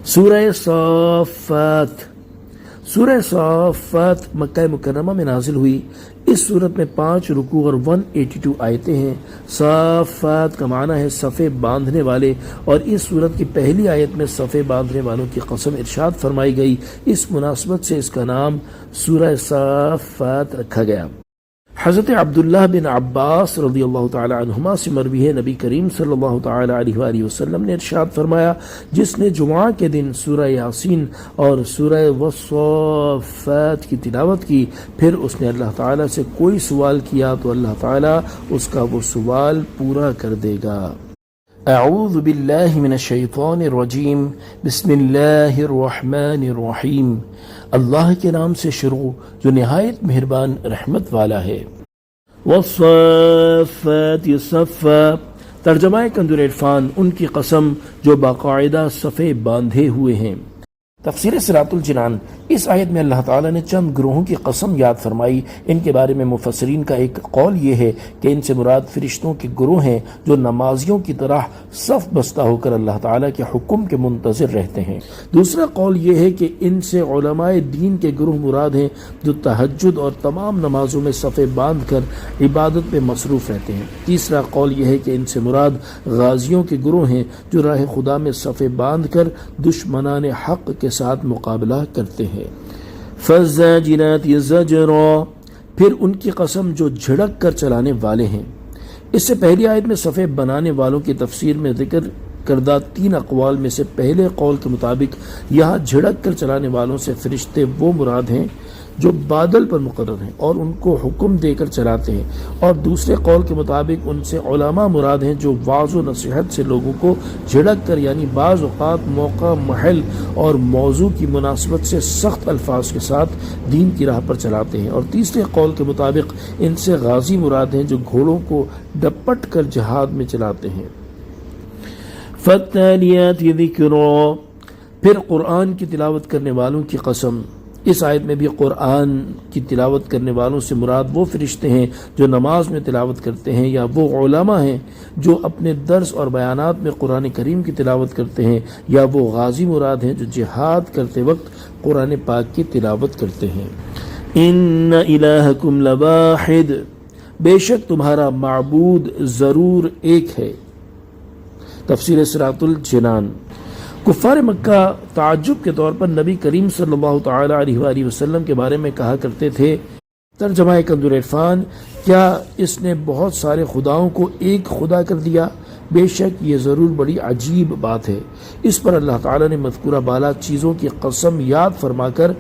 سورہ صافات۔ سورہ صافات مکہ مکرمہ میں نازل ہوئی۔ اس صورت میں 5 رکوع اور 182 آیتیں ہیں۔ صافات کا معنی ہے صفے باندھنے والے، اور اس صورت کی پہلی آیت میں صفے باندھنے والوں کی قسم ارشاد فرمائی گئی۔ اس مناسبت سے اس کا نام سورہ صافات رکھا گیا۔ حضرت عبداللہ بن عباس رضی اللہ تعالی عنہما سے مروی ہے، نبی کریم صلی اللہ تعالی علیہ وآلہ وسلم نے ارشاد فرمایا، جس نے جمعہ کے دن سورہ یاسین اور سورہ والصافات کی تلاوت کی، پھر اس نے اللہ تعالی سے کوئی سوال کیا تو اللہ تعالی اس کا وہ سوال پورا کر دے گا۔ اعوذ باللہ من الشیطان الرجیم، بسم اللہ الرحمن الرحیم۔ اللہ کے نام سے شروع جو نہایت مہربان رحمت والا ہے۔ والصافات صفا، ترجمہ کنز العرفان، ان کی قسم جو باقاعدہ صفے باندھے ہوئے ہیں۔ تفسیر صراط الجنان۔ اس آیت میں اللہ تعالیٰ نے چند گروہوں کی قسم یاد فرمائی۔ ان کے بارے میں مفسرین کا ایک قول یہ ہے کہ ان سے مراد فرشتوں کے گروہ ہیں جو نمازیوں کی طرح صف بستہ ہو کر اللہ تعالیٰ کے حکم کے منتظر رہتے ہیں۔ دوسرا قول یہ ہے کہ ان سے علماء دین کے گروہ مراد ہیں جو تہجد اور تمام نمازوں میں صفے باندھ کر عبادت میں مصروف رہتے ہیں۔ تیسرا قول یہ ہے کہ ان سے مراد غازیوں کے گروہ ہیں جو راہ خدا میں صفے باندھ کر دشمنان حق کے ساتھ مقابلہ کرتے ہیں۔ فالزاجرات زجرا، پھر ان کی قسم جو جھڑک کر چلانے والے ہیں۔ اس سے پہلی آیت میں صفے بنانے والوں کی تفسیر میں ذکر کردہ 3 اقوال میں سے پہلے قول کے مطابق یہاں جھڑک کر چلانے والوں سے فرشتے وہ مراد ہیں جو بادل پر مقرر ہیں اور ان کو حکم دے کر چلاتے ہیں، اور دوسرے قول کے مطابق ان سے علماء مراد ہیں جو وعظ و نصیحت سے لوگوں کو جھڑک کر، یعنی بعض اوقات موقع، محل اور موضوع کی مناسبت سے سخت الفاظ کے ساتھ دین کی راہ پر چلاتے ہیں، اور تیسرے قول کے مطابق ان سے غازی مراد ہیں جو گھوڑوں کو ڈپٹ کر جہاد میں چلاتے ہیں۔ فالتالیات ذکرا، پھر قرآن کی تلاوت کرنے والوں کی قسم۔ اس آیت میں بھی قرآن کی تلاوت کرنے والوں سے مراد وہ فرشتے ہیں جو نماز میں تلاوت کرتے ہیں، یا وہ علماء ہیں جو اپنے درس اور بیانات میں قرآن کریم کی تلاوت کرتے ہیں، یا وہ غازی مراد ہیں جو جہاد کرتے وقت قرآن پاک کی تلاوت کرتے ہیں۔ ان الہکم لواحد، بے شک تمہارا معبود ضرور ایک ہے۔ تفسیر صراط الجنان۔ کفار مکہ تعجب کے طور پر نبی کریم صلی اللہ تعالی علیہ وآلہ وسلم کے بارے میں کہا کرتے تھے، ترجمہ کنز العرفان، کیا اس نے بہت سارے خداؤں کو ایک خدا کر دیا؟ بے شک یہ ضرور بڑی عجیب بات ہے۔ اس پر اللہ تعالی نے مذکورہ بالا چیزوں کی قسم یاد فرما کر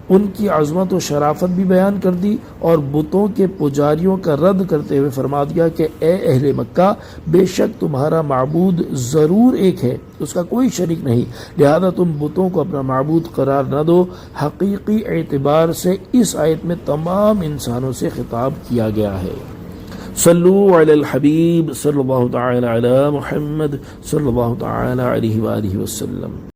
ان کی عظمت و شرافت بھی بیان کر دی، اور بتوں کے پجاریوں کا رد کرتے ہوئے فرما دیا کہ اے اہل مکہ، بے شک تمہارا معبود ضرور ایک ہے، اس کا کوئی شریک نہیں، لہذا تم بتوں کو اپنا معبود قرار نہ دو۔ حقیقی اعتبار سے اس آیت میں تمام انسانوں سے خطاب کیا گیا ہے۔ صلو علی الحبیب صلی اللہ تعالی علی محمد صلی اللہ تعالی علیہ وآلہ وسلم۔